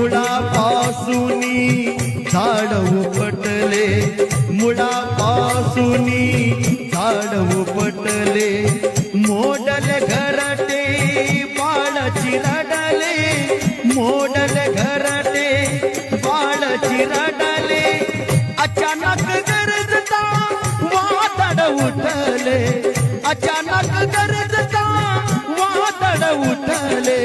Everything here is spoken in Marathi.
मुळापासूनी झाड उपटले, मुळापासूनी झाड उपटले, मोडले घरटे बाळ चिरडले, मोडले घरटे बाळ चिरडले, अचानक गरजता वादळ उठले, अचानक गरजता वादळ उठले,